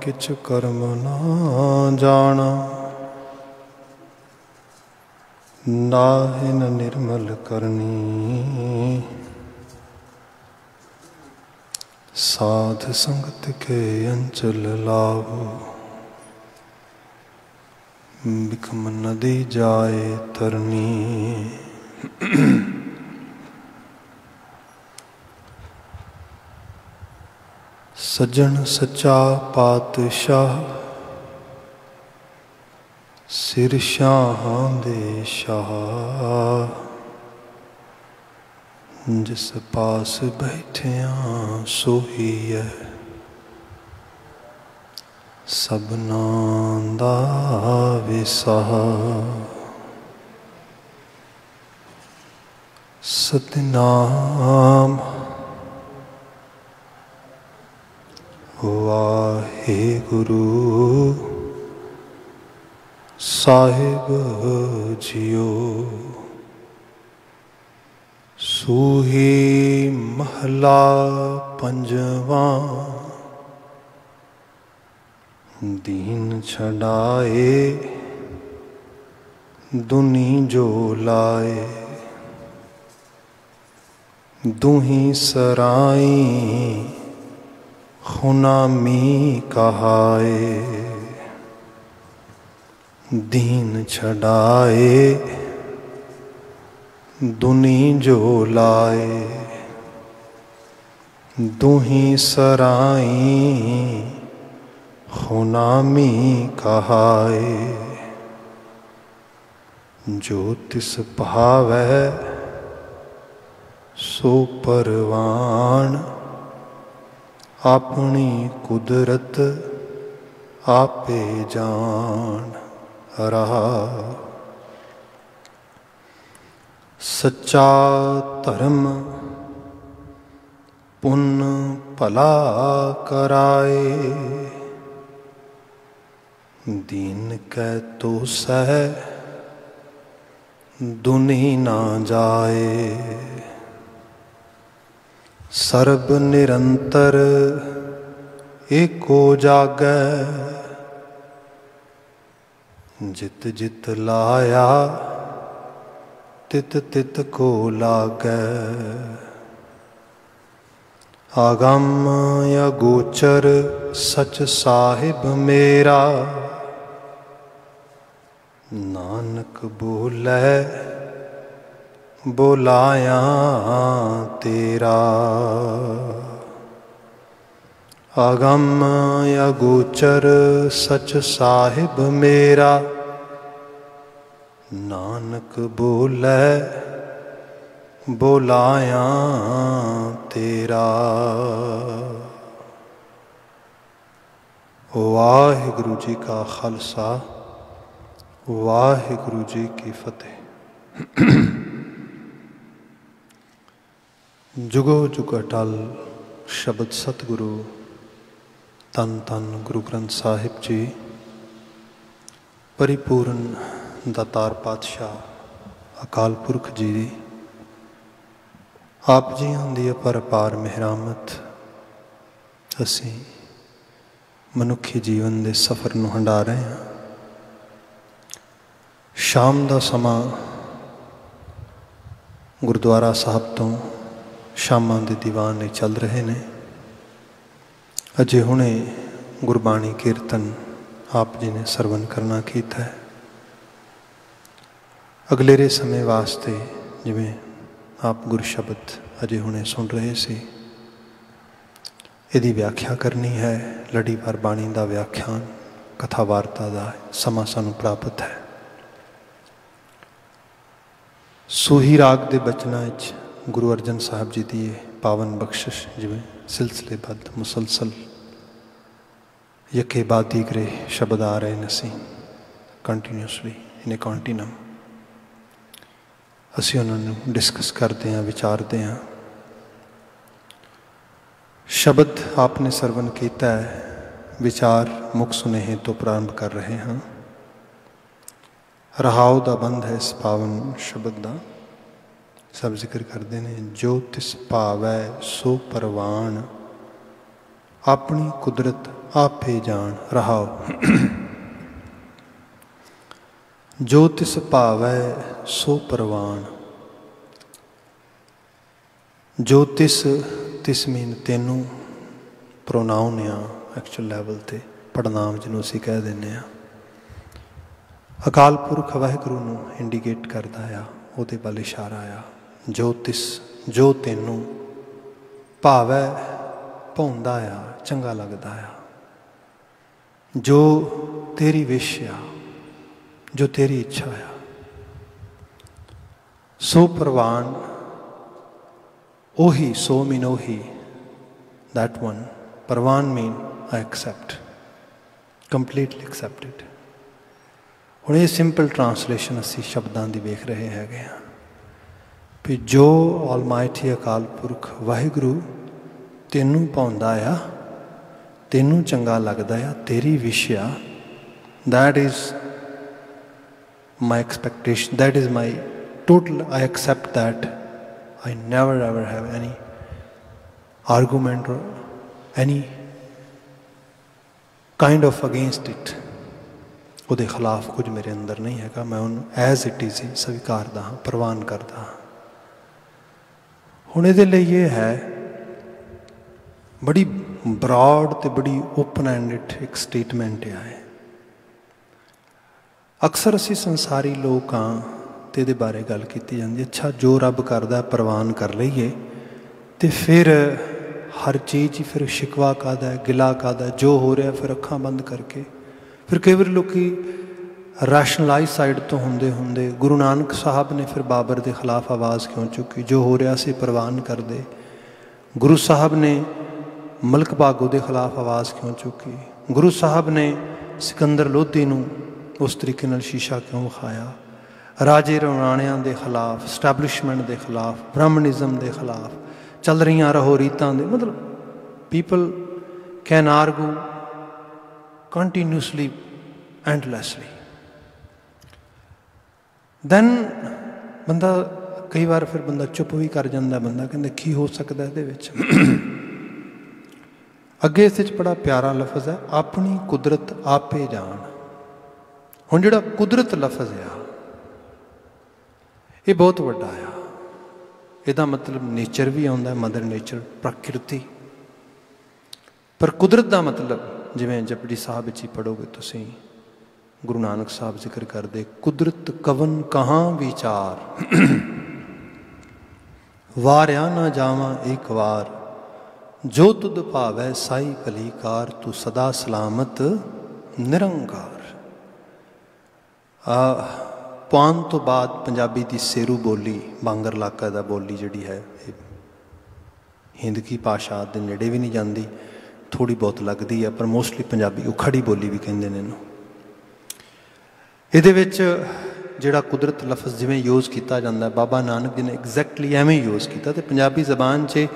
किछ कर्म ना जाना, नाहि न निर्मल करनी। साध संगत के अंचल लाभो, बिकम नदी जाए तरनी। सज्जन सच्चा पातशाह, सिर शाहां दे शाह। जिस पास बैठिया सोही है, सबनां दा विसाह। सतनाम वाहेगुरु साहिब जियो। सूही महला पंजवा, दीन छड़ाए दुनी जो लाए। दूही सराई खुनामी कहाए। दीन छड़ाए दुनी जो लाए। दूही सराई खुनामी कहाए। जो तिस भावै सो परवान, अपनी कुदरत आपे जान रहा। सच्चा धर्म पुण्य भला कराए। दीन कै तो सह दुनी ना जाए। सर्ब निरंतर एको जागै। जित जित लाया तित तित को लागै। आगम या गोचर सच साहिब मेरा। नानक बोलै बोलाया तेरा। आगम या गोचर सच साहिब मेरा। नानक बोलै बोलाया तेरा। वाहिगुरु जी का खालसा, वाहिगुरु जी की फतेह। जुगो जुग अटल शब्द सतगुरु धन धन गुरु ग्रंथ साहिब जी। परिपूर्ण दातार पातशाह अकाल पुरख जी, आप जियां दी अपरपार मेहरामत असी मनुखी जीवन के सफ़र नूं हंडा रहे हैं। शाम का समा गुरुद्वारा साहब तो शामां दे दीवान चल रहे ने। अजे हुणे गुरबाणी कीर्तन आप जी ने सरवण करना कीता है। अगलेरे समय वास्ते जिवें आप गुर शब्द अजे हुणे सुन रहे सी, इहदी व्याख्या करनी है। लड़ी भर बाणी का व्याख्यान कथा वार्ता का समा सानू प्राप्त है। सूही राग के बचना गुरु अर्जन साहब जी की पावन बख्शिश जिवें सिलसिलेबद्ध मुसलसल यके बाद दीगरे शब्द आ रहे हैं। असी कंटीन्यूसली इन ए कॉन्टीनम असी उन्होंने डिस्कस करते हैं, विचारते हैं। शब्द आपने सरवण किया है, विचार मुख सुनेहे तो प्रारंभ कर रहे हैं। रहाव का बंध है इस पावन शब्द का। सब जिक्र करते हैं। जो तिस भावै सो परवान, अपनी कुदरत आपे जान। रहाओ। जो तिस भावै सो परवान। जो तिस मीन तेनू प्रोनाउन आ एक्चुअल लैवल ते, पड़नाम जिन्हों असीं कह दिंदे आ। अकाल पुरख वाहिगुरू नूं इंडीकेट करदा आ, ਉਹਦੇ ਵੱਲ इशारा आ। जो तेनू भावै भाउंदा आ, चंगा लगदा आ। जो तेरी विश आ, जो तेरी इच्छा आ। सो प्रवान, ओही, सो मीन ओही, दैट वन। प्रवान mean I accept, completely accepted. ਹੁਣ ਇਹ ਸਿੰਪਲ ਟਰਾਂਸਲੇਸ਼ਨ ਅਸੀਂ ਸ਼ਬਦਾਂ ਦੀ ਵੇਖ ਰਹੇ ਹੈਗੇ ਹਾਂ ਵੀ ਜੋ ਆਲਮਾਈਟੀ ਅਕਾਲ ਪੁਰਖ ਵਾਹਿਗੁਰੂ ਤੈਨੂੰ ਭਾਉਂਦਾ ਆ, ਤੈਨੂੰ ਚੰਗਾ ਲੱਗਦਾ ਆ, ਤੇਰੀ ਵਿਸ਼ ਆ, that is my expectation, that is my total, I accept that. I never ever have any argument ਔਰ ਐਨੀ ਕਾइंड ऑफ अगेंस्ट इट। ਉਹਦੇ ਖਿਲਾਫ ਕੁਝ ਮੇਰੇ ਅੰਦਰ ਨਹੀਂ ਹੈਗਾ। ਮੈਂ ਉਹਨੂੰ ਐਜ਼ ਇਟ ਇਜ਼ ਹੀ ਸਵੀਕਾਰਦਾ ਹਾਂ, ਪ੍ਰਵਾਨ ਕਰਦਾ ਹਾਂ। ਹੁਣ ਇਹਦੇ ਲਈ ਇਹ ਹੈ ਬੜੀ ਬਰਾਡ ਅਤੇ ਬੜੀ ਓਪਨ ਐਂਡਡ ਇੱਕ ਸਟੇਟਮੈਂਟ ਆ ਇਹ। ਅਕਸਰ ਅਸੀਂ ਸੰਸਾਰੀ ਲੋਕ ਹਾਂ ਅਤੇ ਇਹਦੇ ਬਾਰੇ ਗੱਲ ਕੀਤੀ ਜਾਂਦੀ, ਅੱਛਾ ਜੋ ਰੱਬ ਕਰਦਾ ਪ੍ਰਵਾਨ ਕਰ ਲਈਏ ਅਤੇ ਫਿਰ ਹਰ ਚੀਜ਼ ਹੀ ਫਿਰ ਸ਼ਿਕਵਾ ਕਾਹਦਾ, ਗਿਲਾ ਕਾਹਦਾ, ਜੋ ਹੋ ਰਿਹਾ ਫਿਰ ਅੱਖਾਂ ਬੰਦ ਕਰਕੇ। ਫਿਰ ਕਈ ਵਾਰ ਲੋਕ ਰੈਸ਼ਨਲਾਈਜ਼ ਸਾਈਡ ਤੋਂ ਹੁੰਦੇ ਗੁਰੂ ਨਾਨਕ ਸਾਹਿਬ ਨੇ ਫਿਰ ਬਾਬਰ ਦੇ ਖਿਲਾਫ ਆਵਾਜ਼ ਕਿਉਂ ਚੁੱਕੀ, ਜੋ ਹੋ ਰਿਹਾ ਸੀ ਪ੍ਰਵਾਨ ਕਰਦੇ। ਗੁਰੂ ਸਾਹਿਬ ਨੇ ਮਲਕ ਭਾਗੋ ਦੇ ਖਿਲਾਫ ਆਵਾਜ਼ ਕਿਉਂ ਚੁੱਕੀ। ਗੁਰੂ ਸਾਹਿਬ ਨੇ ਸਿਕੰਦਰ ਲੋਧੀ ਨੂੰ ਉਸ ਤਰੀਕੇ ਨਾਲ ਸ਼ੀਸ਼ਾ ਕਿਉਂ ਵਿਖਾਇਆ। ਰਾਜੇ ਰਾਣਿਆਂ ਦੇ ਖਿਲਾਫ, ਸਟੈਬਲਿਸ਼ਮੈਂਟ ਦੇ ਖਿਲਾਫ, ਬ੍ਰਾਹਮਣਿਜ਼ਮ ਦੇ ਖਿਲਾਫ ਚੱਲ ਰਹੀਆਂ ਰਹੋ ਰੀਤਾਂ ਦੇ, ਮਤਲਬ people can ਆਰਗੂ continuously, endlessly. then ਬੰਦਾ ਕਈ ਵਾਰ ਫਿਰ ਬੰਦਾ ਚੁੱਪ ਵੀ ਕਰ ਜਾਂਦਾ, ਬੰਦਾ ਕਹਿੰਦਾ ਕੀ ਹੋ ਸਕਦਾ ਇਹਦੇ ਵਿੱਚ। ਅੱਗੇ ਇਸ ਵਿੱਚ ਬੜਾ ਪਿਆਰਾ ਲਫ਼ਜ਼ ਹੈ, ਆਪਣੀ ਕੁਦਰਤ ਆਪੇ ਜਾਣ। ਹੁਣ ਜਿਹੜਾ ਕੁਦਰਤ ਲਫ਼ਜ਼ ਆ ਇਹ ਬਹੁਤ ਵੱਡਾ ਆ। ਇਹਦਾ ਮਤਲਬ ਨੇਚਰ ਵੀ ਆਉਂਦਾ, ਮਦਰ ਨੇਚਰ, ਪ੍ਰਕਿਰਤੀ। ਪਰ ਕੁਦਰਤ ਦਾ ਮਤਲਬ ਜਿਵੇਂ ਜਪਜੀ ਸਾਹਿਬ ਵਿੱਚ ਹੀ ਪੜ੍ਹੋਗੇ ਤੁਸੀਂ, ਗੁਰੂ ਨਾਨਕ ਸਾਹਿਬ ਜ਼ਿਕਰ ਕਰਦੇ, ਕੁਦਰਤ ਕਵਨ ਕਹਾਂ ਵਿਚਾਰ, ਵਾਰਿਆ ਨਾ ਜਾਵਾਂ ਇੱਕ ਵਾਰ, ਜੋ ਤੁਧ ਭਾਵੈ ਸਾਈ ਭਲੀਕਾਰ, ਤੂੰ ਸਦਾ ਸਲਾਮਤ ਨਿਰੰਕਾਰ। ਪੁਆਨ ਤੋਂ ਬਾਅਦ ਪੰਜਾਬੀ ਦੀ ਸੇਰੂ ਬੋਲੀ, ਬਾਂਗਰ ਇਲਾਕਾ ਦਾ ਬੋਲੀ ਜਿਹੜੀ ਹੈ ਇਹ ਹਿੰਦਕੀ ਭਾਸ਼ਾ ਦੇ ਨੇੜੇ ਵੀ ਨਹੀਂ ਜਾਂਦੀ, ਥੋੜ੍ਹੀ ਬਹੁਤ ਲੱਗਦੀ ਹੈ, ਪਰ ਮੋਸਟਲੀ ਪੰਜਾਬੀ ਉਖੜੀ ਬੋਲੀ ਵੀ ਕਹਿੰਦੇ ਨੇ ਇਹਨੂੰ। ਇਹਦੇ ਵਿੱਚ ਜਿਹੜਾ ਕੁਦਰਤ ਲਫ਼ਜ਼ ਜਿਵੇਂ ਯੂਜ਼ ਕੀਤਾ ਜਾਂਦਾ, ਬਾਬਾ ਨਾਨਕ ਜੀ ਨੇ ਐਗਜ਼ੈਕਟਲੀ ਐਵੇਂ ਯੂਜ਼ ਕੀਤਾ ਅਤੇ ਪੰਜਾਬੀ ਜ਼ਬਾਨ 'ਚ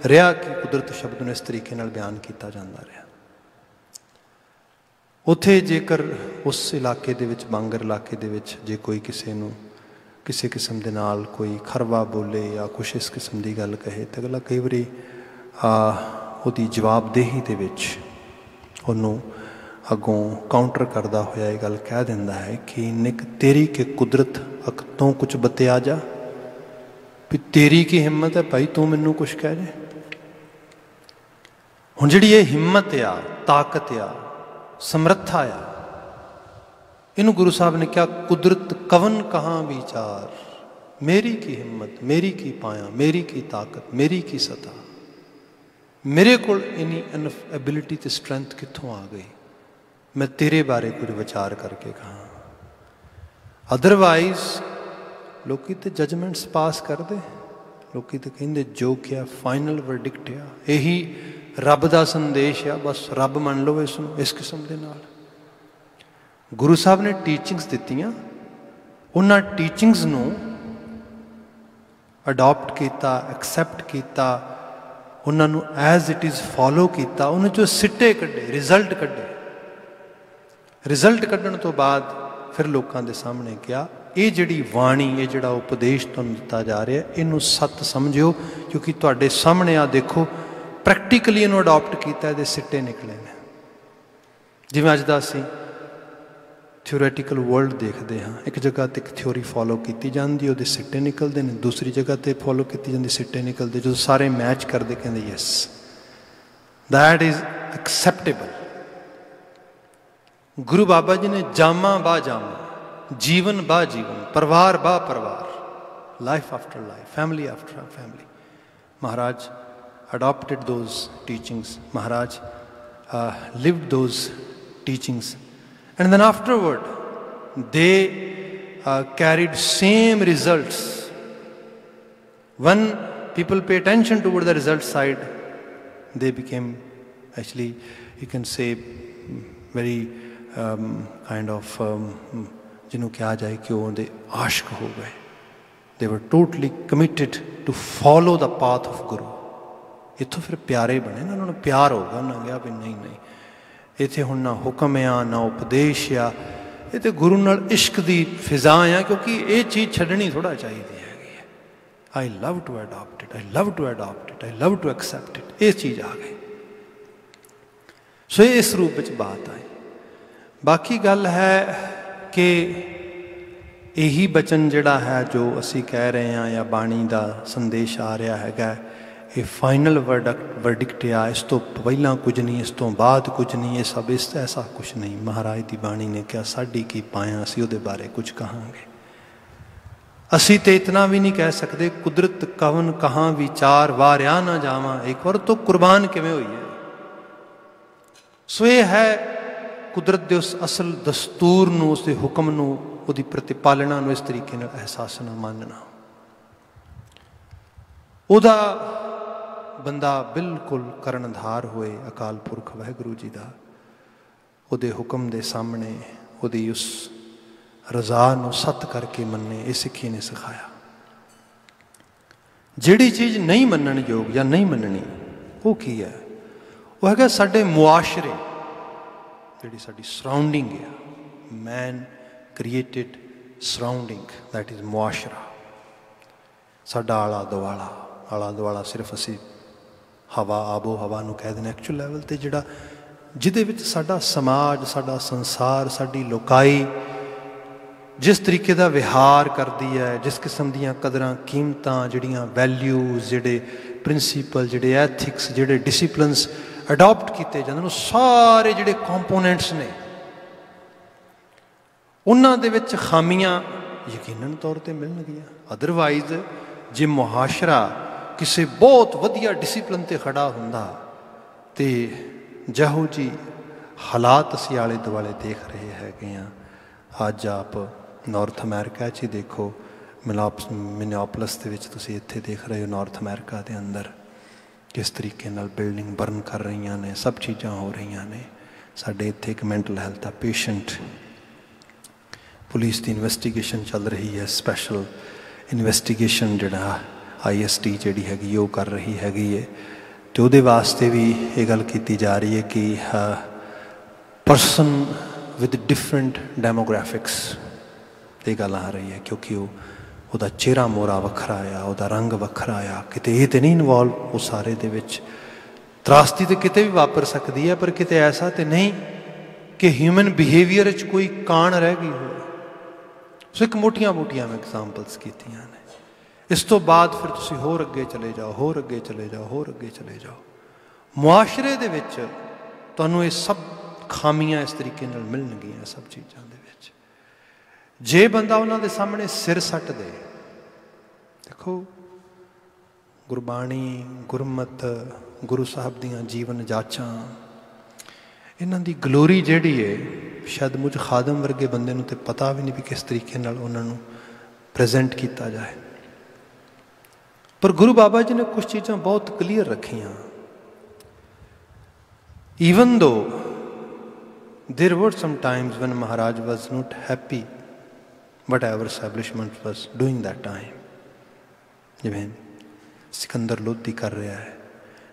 ਰਿਹਾ ਕਿ ਕੁਦਰਤ ਸ਼ਬਦ ਨੂੰ ਇਸ ਤਰੀਕੇ ਨਾਲ ਬਿਆਨ ਕੀਤਾ ਜਾਂਦਾ ਰਿਹਾ। ਉੱਥੇ ਜੇਕਰ ਉਸ ਇਲਾਕੇ ਦੇ ਵਿੱਚ, ਬਾਂਗਰ ਇਲਾਕੇ ਦੇ ਵਿੱਚ ਜੇ ਕੋਈ ਕਿਸੇ ਨੂੰ ਕਿਸੇ ਕਿਸਮ ਦੇ ਨਾਲ ਕੋਈ ਖਰਵਾ ਬੋਲੇ ਜਾਂ ਕੁਛ ਇਸ ਕਿਸਮ ਦੀ ਗੱਲ ਕਹੇ ਤਾਂ ਅਗਲਾ ਕਈ ਵਾਰੀ ਉਹਦੀ ਜਵਾਬਦੇਹੀ ਦੇ ਵਿੱਚ ਉਹਨੂੰ ਅੱਗੋਂ ਕਾਊਂਟਰ ਕਰਦਾ ਹੋਇਆ ਇਹ ਗੱਲ ਕਹਿ ਦਿੰਦਾ ਹੈ ਕਿ ਨਿਕ ਤੇਰੀ ਕਿ ਕੁਦਰਤ ਅਕ ਤੋਂ ਕੁਛ ਬਤਿਆ ਜਾ, ਵੀ ਤੇਰੀ ਕੀ ਹਿੰਮਤ ਹੈ ਭਾਈ ਤੂੰ ਮੈਨੂੰ ਕੁਛ ਕਹਿ ਜੇ। ਹੁਣ ਜਿਹੜੀ ਇਹ ਹਿੰਮਤ ਆ, ਤਾਕਤ ਆ, ਸਮਰੱਥਾ ਆ, ਇਹਨੂੰ ਗੁਰੂ ਸਾਹਿਬ ਨੇ ਕਿਹਾ ਕੁਦਰਤ ਕਵਨ ਕਹਾਂ ਵਿਚਾਰ, ਮੇਰੀ ਕੀ ਹਿੰਮਤ, ਮੇਰੀ ਕੀ ਪਾਇਆ, ਮੇਰੀ ਕੀ ਤਾਕਤ, ਮੇਰੀ ਕੀ ਸਤਾ, ਮੇਰੇ ਕੋਲ ਇੰਨੀ ਇਨਫ ਐਬਿਲਿਟੀ ਅਤੇ ਸਟਰੈਂਥ ਕਿੱਥੋਂ ਆ ਗਈ, ਮੈਂ ਤੇਰੇ ਬਾਰੇ ਕੁਝ ਵਿਚਾਰ ਕਰਕੇ ਕਹਾਂ। ਅਦਰਵਾਈਜ਼ ਲੋਕ ਤਾਂ ਜਜਮੈਂਟਸ ਪਾਸ ਕਰਦੇ, ਲੋਕ ਤਾਂ ਕਹਿੰਦੇ ਜੋ ਕਿਹਾ ਫਾਈਨਲ ਵਰਡਿਕਟ ਆ, ਇਹੀ ਰੱਬ ਦਾ ਸੰਦੇਸ਼ ਆ, ਬਸ ਰੱਬ ਮੰਨ ਲਓ ਇਸ ਨੂੰ। ਇਸ ਕਿਸਮ ਦੇ ਨਾਲ ਗੁਰੂ ਸਾਹਿਬ ਨੇ ਟੀਚਿੰਗਸ ਦਿੱਤੀਆਂ, ਉਹਨਾਂ ਟੀਚਿੰਗਸ ਨੂੰ ਅਡੋਪਟ ਕੀਤਾ, ਐਕਸੈਪਟ ਕੀਤਾ, ਉਹਨਾਂ ਨੂੰ ਐਜ਼ ਇਟ ਇਜ਼ ਫੋਲੋ ਕੀਤਾ, ਉਹਨਾਂ 'ਚੋਂ ਸਿੱਟੇ ਕੱਢੇ, ਰਿਜ਼ਲਟ ਕੱਢੇ। ਰਿਜ਼ਲਟ ਕੱਢਣ ਤੋਂ ਬਾਅਦ ਫਿਰ ਲੋਕਾਂ ਦੇ ਸਾਹਮਣੇ ਕਿਹਾ ਇਹ ਜਿਹੜੀ ਬਾਣੀ, ਇਹ ਜਿਹੜਾ ਉਪਦੇਸ਼ ਤੁਹਾਨੂੰ ਦਿੱਤਾ ਜਾ ਰਿਹਾ, ਇਹਨੂੰ ਸੱਤ ਸਮਝਿਓ, ਕਿਉਂਕਿ ਤੁਹਾਡੇ ਸਾਹਮਣੇ ਆ ਦੇਖੋ ਪ੍ਰੈਕਟੀਕਲੀ ਇਹਨੂੰ ਅਡੋਪਟ ਕੀਤਾ, ਇਹਦੇ ਸਿੱਟੇ ਨਿਕਲੇ ਨੇ। जिवें अज दा असीं थियोरैटिकल वर्ल्ड देखते हाँ, एक जगह तो एक थ्योरी फॉलो की जाती, वो सिट्टे निकलते हैं, दूसरी जगह तो फॉलो की जाती, सिट्टे निकलते, जो सारे मैच करते कहते यस दैट इज़ एक्सैप्टेबल। गुरु बाबा जी ने जामा बा जामा, जीवन बा जीवन, परिवार बा परिवार, life after life, family after family, Maharaj adopted those teachings, Maharaj lived those teachings, and then afterward they carried same results. When people pay attention toward the result side, they became, actually you can say, very kind of जिन्हों कहा जाए कि वो उनके आशिक हो गए। They were totally committed to follow the path of Guru। इतों फिर प्यारे बने ना, उन्होंने प्यार होगा, उन्होंने कहा भी नहीं नहीं इतने हुण ना हुक्म आ ना उपदेश आ, ये तो गुरु नाल इश्क की फिजा आ, क्योंकि ये चीज़ छड्डनी थोड़ा चाहिए हैगी है। I love to adopt it, I love to adopt it, I love to accept it, ये चीज़ आ गई। सो इस रूप में बात आई। बाकी गल है कि यही बचन जिहड़ा है जो असी कह रहे हैं या बाणी का संदेश आ रहा है, ये फाइनल वर्डिक्ट आ, इस तो पहला कुछ नहीं, इस तो बाद कुछ नहीं, ये सब इस ऐसा कुछ नहीं। महाराज की बाणी ने क्या साड़ी की पाया, असी उहदे बारे कुछ कहांगे। असी तो इतना भी नहीं कह सकते कुदरत कवन कहाँ विचार वारिया ना जावा, एक बार तो कुर्बान किवें हुई है। सो ये है कुदरत के उस असल दस्तूर नूं, उसके हुक्म नूं, उसकी प्रतिपालना नूं इस तरीके नाल एहसासना मानना। उहदा बंदा बिल्कुल करनधार होए अकाल पुरख वाहिगुरू जी का, उहदे हुक्म के सामने उहदी उस रजा नूं सत करके मन्ने, ये सिक्खी ने सिखाया। जिहड़ी चीज़ नहीं मनण योग या नहीं मननी वो की है, वो है साडे मुआशरे, जिहड़ी साडी सराउंडिंग है, मैन क्रिएटिड सराउंडिंग, दैट इज़ मुआशरा। साडा आला दुआला, आला दुआला सिर्फ असी हवा आबो हवा नूं कह देने एक्चुअल लैवल ते, जिहड़ा जिहदे विच साडा समाज, साडा संसार, साडी लोकाई जिस तरीके का विहार करती है, जिस किस्म दीयां कदरां कीमतां, जिहड़ियां वैल्यूज़, जिहड़े प्रिंसीपल, जिहड़े एथिक्स, जिहड़े डिसिपलनस अडॉप्ट किए जाते, सारे जिहड़े कंपोनेंट्स ने, उन्हां दे विच खामियां यकीनन तौर पर मिलणगियां। अदरवाइज जे मुहाशरा किसी बहुत वधिया डिसिपलिन ते खड़ा हुंदा ते जहो जी हालात असी आले दुआले देख रहे हैं। अज आप नॉर्थ अमेरिका च ही देखो, मिनियापोलिस दे विच तुसीं इत्थे देख रहे हो, नॉर्थ अमेरिका के अंदर किस तरीके नाल बिल्डिंग बर्न कर रही ने, सब चीज़ां हो रही ने। साडे इत्थे एक मैंटल हैल्थ का पेशेंट, पुलिस की इन्वेस्टिगेशन चल रही है, स्पैशल इन्वेस्टिगेशन जिहड़ा IST जिहड़ी हैगी वो कर रही हैगी है, तो उहदे वास्ते भी ये गल की जा रही है कि परसन विद डिफरेंट डेमोग्राफिक्स ये गल आ रही है, क्योंकि वो चेहरा मोहरा वखरा आ, वो रंग वखरा आ, किते ये तो नहीं इनवॉल्व वो सारे दे विच। त्रासदी तो किते भी वापर सकती है, पर किते ऐसा तो नहीं कि ह्यूमन बिहेवियर च कोई काण रह गई हो। सो एक मोटियां मोटियां मैं एग्जाम्पल्स कीतियां ने। इस तो बाद फिर तुसीं होर अगे चले जाओ, होर अगे चले जाओ, होर अगे चले जाओ, मुआशरे दे विच तुहानूं ये सब खामियां इस तरीके नाल मिलणगियां सब चीज़ां दे विच। जे बंदा उन्हां दे सामने सिर सट दे, देखो गुरबाणी, गुरमत, गुरु साहब दीयां जीवन जाचां, इन्हां दी ग्लोरी जिहड़ी है शायद मुझ खादम वर्गे बंदे नूं ते पता भी नहीं भी किस तरीके नाल उन्हां नूं प्रेजेंट किया जाए। पर गुरु बाबा जी ने कुछ चीज़ां बहुत क्लीयर रखियां। Even though there were some times when Maharaj was not happy what ever establishment was doing that time, जिवें सिकंदर लोधी कर रहा है,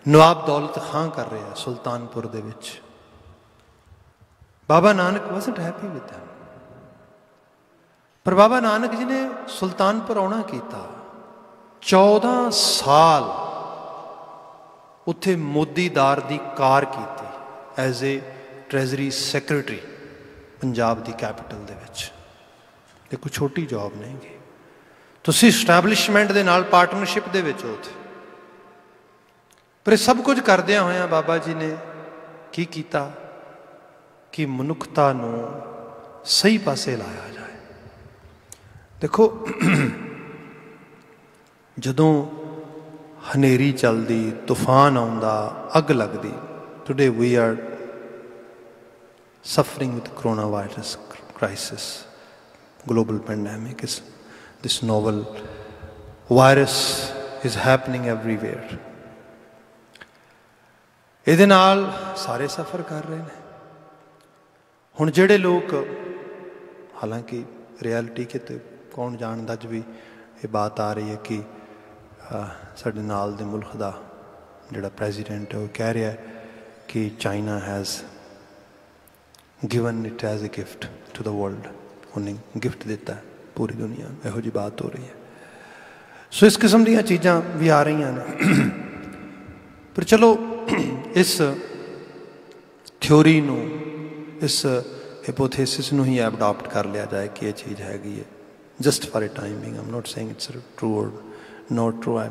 नवाब दौलत खां कर रहा है सुल्तानपुर दे विच, Baba Nanak wasn't happy with them. पर बाबा नानक जी ने सुल्तानपुर आना किया, 14 साल उत्थे मोदीदार की कार की एज ए ट्रैजरी सैक्रटरी पंजाब की कैपिटल दे विच। ये कोई छोटी जॉब नहीं गी। तुसी इस्टैबलिशमेंट दे नाल पार्टनरशिप दे विच हो उत्थे। पर सब कुछ करदियां होया बाबा जी ने की कीता कि मनुखता नूं सही पासे लाया जाए। देखो जदों हनेरी चलदी, तूफान आउंदा, अग लगदी, today we are suffering with corona virus crisis, global pandemic, is this novel virus is happening everywhere. ਇਹਦੇ ਨਾਲ ਸਾਰੇ सफ़र कर रहे हैं। ਹੁਣ ਜਿਹੜੇ लोग, हालांकि रियलिटी किते कौन जानदा ज भी ये बात आ रही है कि साडे नाल दे मुल्क दा जिहड़ा प्रेजिडेंट है वो कह रहा है कि China has given it as a gift to the world. उन्हें गिफ्ट दिता है पूरी दुनिया में, यहो जी बात हो रही है। सो इस किस्म दी चीज़ां भी आ रही हैं। पर चलो इस थ्योरी नूं, इस हिपोथेसिस नूं ही अडॉप्ट कर लिया जाए कि ये चीज़ हैगी है just for a timing. I am not saying it's true और not true. I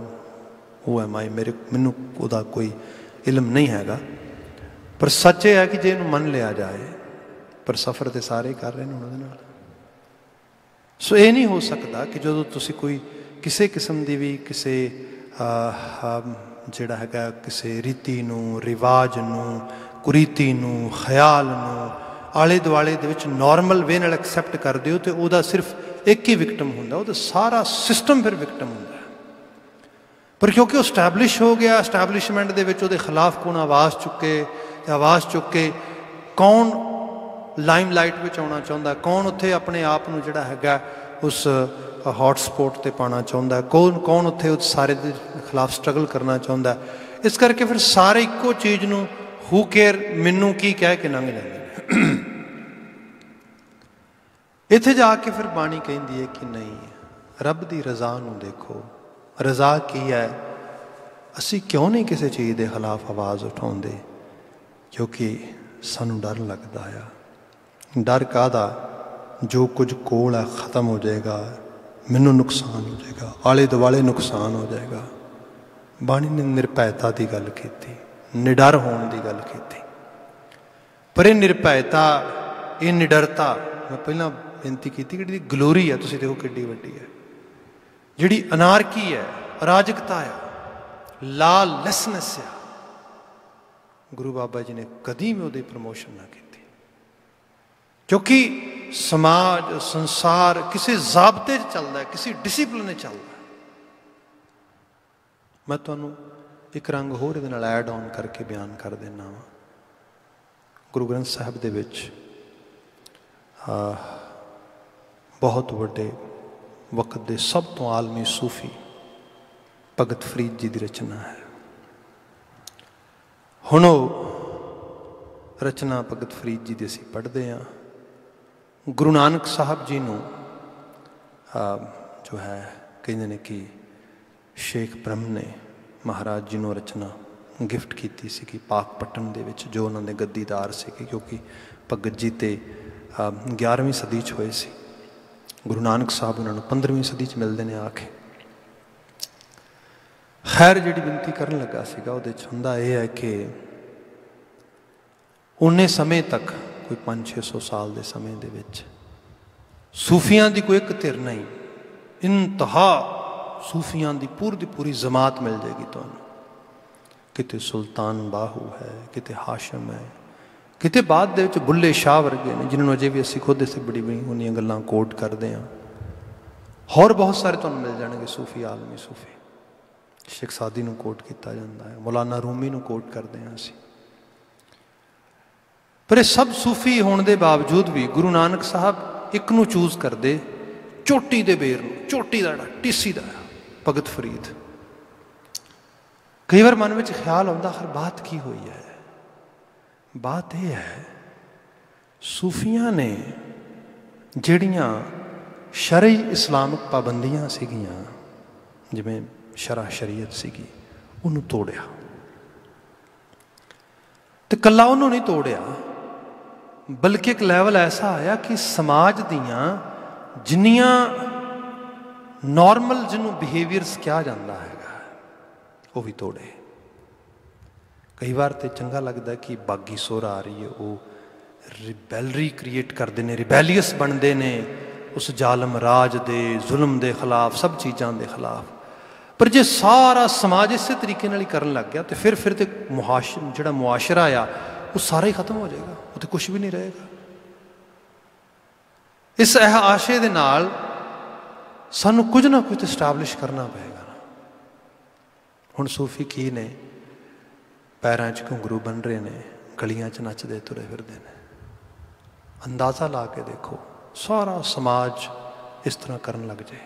who am I, मैनू उहदा कोई इल्म नहीं हैगा। पर सच ये है कि जे इहनूं मन लिया जाए, पर सफ़र तो सारे ही कर रहे हैं उहदे नाल। सो ये नहीं हो सकता कि जो तुसी कोई किसी किस्म की भी किसी जिहड़ा हैगा किसी रीति नूं, रिवाज नूं, कुरीति नूं, ख्याल नूं आले दुआले दे विच नॉर्मल वे नाल एक्सैप्ट कर दिओ तो उहदा सिर्फ एक ही विक्टम हुंदा, उहदा सारा सिस्टम फिर विक्टम हुंदा। पर क्योंकि वो स्टैबलिश हो गया, स्टैबलिशमेंट दे विच उहदे खिलाफ कौन आवाज़ चुके, आवाज़ चुक के कौन लाइमलाइट में आना चाहता, कौन उत्थे अपने आप नूं जिहड़ा हैगा उस हॉटस्पॉट ते पाना चाहता है, कौन उत्थे उस सारे दे खिलाफ स्ट्रगल करना चाहता है। इस करके फिर सारे इक्को चीज़ नूं हू केयर मैनू की कह के लंघ जाते। इत्थे जाके फिर बाणी कहती है कि नहीं, रब की रज़ा नूं देखो। रज़ा की है, असी क्यों नहीं किसी चीज़ के खिलाफ आवाज़ उठाते? क्योंकि सानू डर लगता है। डर काहदा? जो कुछ कोल है ख़त्म हो जाएगा, मैनू नुकसान हो जाएगा, आले दुआले नुकसान हो जाएगा। बाणी ने निरभैता की गल की, निडर होने की गल की। पर यह निरभैता, ये निडरता, मैं पहला बेनती की कि ग्लोरी है, तुसीं देखो किड्डी वड्डी है। जिहड़ी अनारकी है, अराजकता है, लॉलेसनेस है, गुरु बाबा जी ने कदी भी उसकी प्रमोशन ना की। क्योंकि समाज संसार किसी जाबते चलता है, किसी डिसिपलिन चलता है। मैं तुहानू एक रंग होर इहदे नाल ऐड ऑन करके बयान कर देना वा। गुरु ग्रंथ साहब दे विच बहुत वड्डे वक्त दे सब तो आलमी सूफी भगत फरीद जी की रचना है। हुण रचना भगत फरीद जी की असीं पढ़ते हैं। गुरु नानक साहब जी नूं जो है कहते हैं कि शेख ब्रह्म ने महाराज जी नूं रचना गिफ्ट की सी पाकपट्टन दे विच, जो उन्होंने गद्दीदार से, क्योंकि भगत जी तो 11वीं सदी च होए सी। गुरु नानक साहब उन्होंने 15वीं सदी च मिलते हैं आके। खैर जी विनती करन लगा सीगा उहदे च हुंदा यह है कि उन्ने समय तक कोई 500-600 साल के समय दे विच सूफियां की कोई एक धिर नहीं, इंतहा सूफियां की पूरी जमात मिल जाएगी तुहानूं। किते सुल्तान बाहू है, किते हाशम है, किते बाद दे विच बुल्ले शाह वर्गे ने, जिन्होंने अजे भी असीं खुद इस बड़ी उन्नियां गल्लां कोट करते हैं। होर बहुत सारे तुहानूं मिल जाएंगे सूफी, आलमी सूफी। शेख सादी नूं कोट किया जाता है, मौलाना रूमी नूं कोट करते हैं असीं। पर यह सब सूफी होने के बावजूद भी गुरु नानक साहब एक नूं चूज करते, चोटी दे बेर नूं, चोटी दा टीसी दा भगत फरीद। कई बार मन में ख्याल आता, आखिर बात की हुई है? बात यह है सूफियां ने जड़ियाँ शरई इस्लामिक पाबंदियां सीगियां, जिवें शरा शरीयत सीगी, उन्होंने तोड़िया। तो कला उन्होंने नहीं तोड़िया, बल्कि एक लैवल ऐसा आया कि समाज दियां जिन्नियां नॉर्मल जिन्हों बिहेवियर्स कहा जाता है वो भी तोड़े। कई बार तो चंगा लगता कि बागी सोर आ रही है, वो रिबैलरी क्रिएट करते हैं, रिबैलीअस बनते हैं उस जालम राज दे जुल्म के खिलाफ, सब चीज़ों के खिलाफ। पर जे सारा समाज इस तरीके ही करन लग गया तो फिर तो जो मुआशरा आ वो सारा ही खत्म हो जाएगा, वो तो कुछ भी नहीं रहेगा। इस आशे के नाल सानू कुछ ना कुछ इस्टैबलिश करना पेगा। हुण सूफी की ने पैरों च घुंघरू बन रहे हैं, गलियां च नचते तुरे फिरते हैं। अंदाज़ा ला के देखो सारा समाज इस तरह करन लग जाए।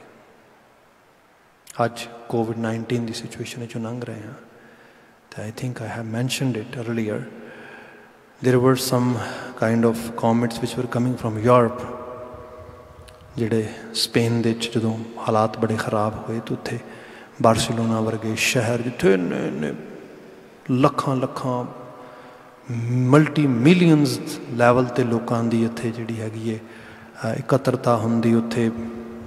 अज कोविड-19 की सिचुएशन चो लंघ रहे हैं तो I think I have mentioned it earlier, there were some kind of comments which were coming from Europe, जिहड़े स्पेन दे जो हालात बड़े खराब हुए तो उत्थे बार्सिलोना वर्गे शहर जिथे लखां लखां मल्टी मिलियनस लैवल ते लोगों की इत्थे जिहड़ी हैगी है इकत्तरता हुंदी, उत्थे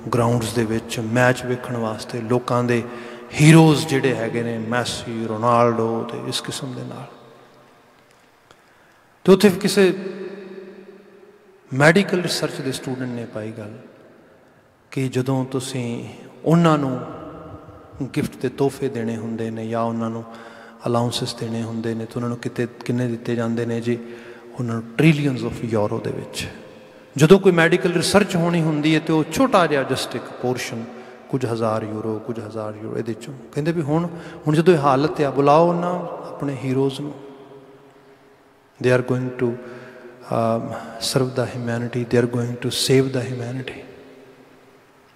ग्राउंड्स दे विच मैच वेखण वास्ते लोगों के हीरोज़ जिहड़े हैगे ने मैसी रोनाल्डो ते इस किस्म दे नाल। तो उत्थे किसी मैडिकल रिसर्च के स्टूडेंट ने पाई गल कि जदों तुसीं उन्हां नूं गिफ्ट के तोहफे देने होंदे ने या उन्होंने अलाउंसिस देने होंदे ने तो उन्होंने कितने किन्ने दिते जाते हैं जी, उन्होंने ट्रिलियंस ऑफ यूरो दे विच। जदों कोई मैडिकल रिसर्च होनी होंदी है तो वो छोटा जिहा जस्ट एक पोर्शन कुछ हज़ार यूरो ये कहते भी हुण जो हालत आ, बुलाओ ना अपने हीरोज़ नूं, they are going to serve the humanity, they are going to save the humanity.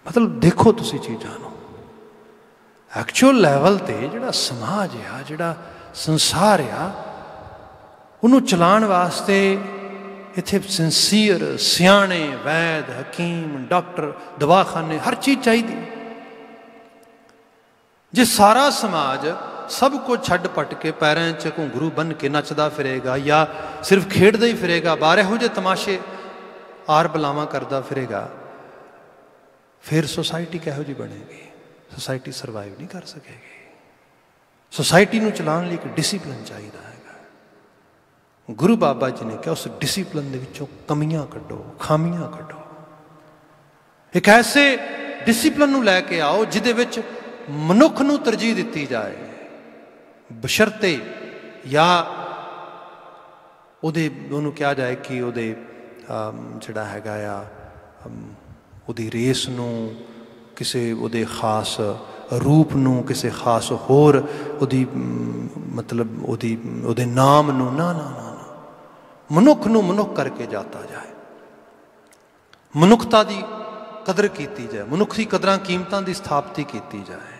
मतलब देखो तुसी चीज़ां नूं एक्चुअल लैवल ते जिहड़ा समाज आ, जिहड़ा संसार आ, उन्होंने चलाउण वास्ते इत्थे सिंसीयर सियाणे वैद हकीम डॉक्टर दवाखाने हर चीज़ चाहिए। जे सारा समाज सब कुछ छड्ड पट के पैरों च घुंघरू बन के नचदा फिरेगा या सिर्फ खेडदा ही फिरेगा, बाहर इहो जिहे तमाशे आर बलावां करदा फिरेगा, फिर सोसाइटी किहो जी बनेगी? सोसाइटी सर्वाइव नहीं कर सकेगी। सोसाइटी नूं चलाउण लई एक डिसिपलिन चाहिए है। गुरु बाबा जी ने कहा उस डिसिपलिन दे विचों कमियां कड्डो, खामियां कड्डो, एक ऐसे डिसिपलिन नूं लैके आओ जिहदे विच मनुख नूं तरजीह दित्ती जाए, बशर्ते या उहदे उहनूं कहा जाए कि उहदे जिहड़ा हैगा आ उहदी रेस नूं, किसी उहदे खास रूप नूं, किसी खास होर उहदी मतलब उहदे नाम नूं ना ना ना ना, मनुख नूं मनुख करके जाता जाए, मनुखता की कदर की जाए, मनुख की कदरां कीमतां की स्थापति की जाए।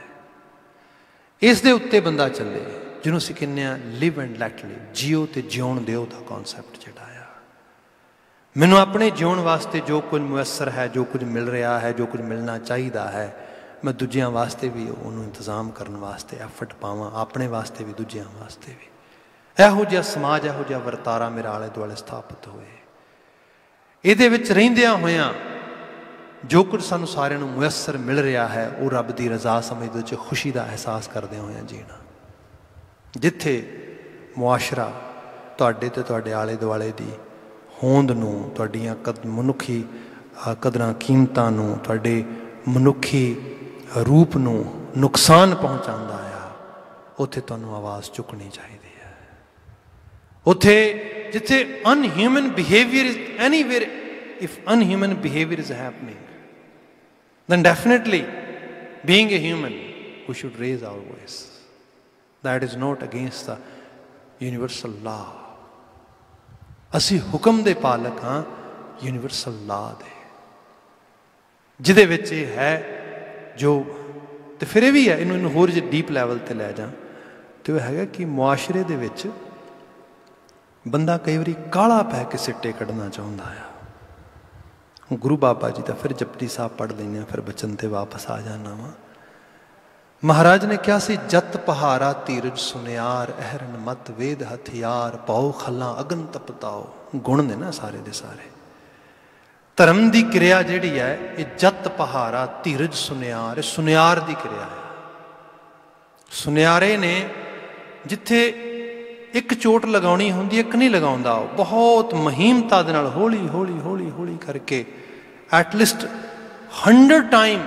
इस दे उत्ते बंदा चले जिन्हों असीं कहने लिव एंड लैट लिव, जियो तो जिउण दिओ दा कॉन्सैप्ट जिहड़ा आ। मैनूं अपने जिउण वास्ते जो कुछ मुयसर है, जो कुछ मिल रहा है, जो कुछ मिलना चाहिए है, मैं दूजियां वास्ते भी उन्होंने इंतजाम करने वास्ते एफर्ट पावां, अपने वास्ते भी दूजियां वास्ते भी। इहो जिहा समाज, इहो जिहा वरतारा मेरे आले दुआले स्थापित होए। इहदे विच रहिंदियां होइयां जो कुछ सानूं सारिआं नूं मुयसर मिल रहा है वो रब की रज़ा समझदे च खुशी का एहसास करदे होइआं जीना। जिथे मुआशरा तुहाडे ते तुहाडे आले दुआले दी होंद नूं, तुहाडीआं मनुखी कदरां कीमतां नूं, तुहाडे मनुखी रूप नूं नुकसान पहुँचाता आ, उत्थे तुहानूं आवाज़ चुकनी चाहिए है। उत्थे जिथे unhuman behaviour is anywhere, if unhuman behaviour is happening, then definitely being a human we should raise our voice. That is not against the universal law. असी हुक्म दे पालक हाँ यूनिवर्सल लॉ दे, जिहदे विच ये है जो तो फिर भी है, इनू होर जे डीप लैवल ते लै जा तो यह है कि मुआशरे दे विच बंदा कई बारी काला पै के सिट्टे कढ़ना चाहुंदा है। गुरु बाबा जी का फिर जपजी साहब पढ़ लेने, फिर बचन ते वापस आ जाना वा। महाराज ने कहा सी जत पहारा धीरज सुनियार अहरन मत वेद हथियार पाओ खल्ला अगन तपताओ। गुण ने ना सारे दे सारे। धर्म की क्रिया जिहड़ी है ये जत पहारा धीरज सुनियार, सुनियार की क्रिया है। सुनियारे ने जिथे एक चोट लगानी होंदी एक नहीं लगाउंदा, बहुत महीमता दे नाल हौली हौली हौली हौली करके एटलीस्ट 100 टाइम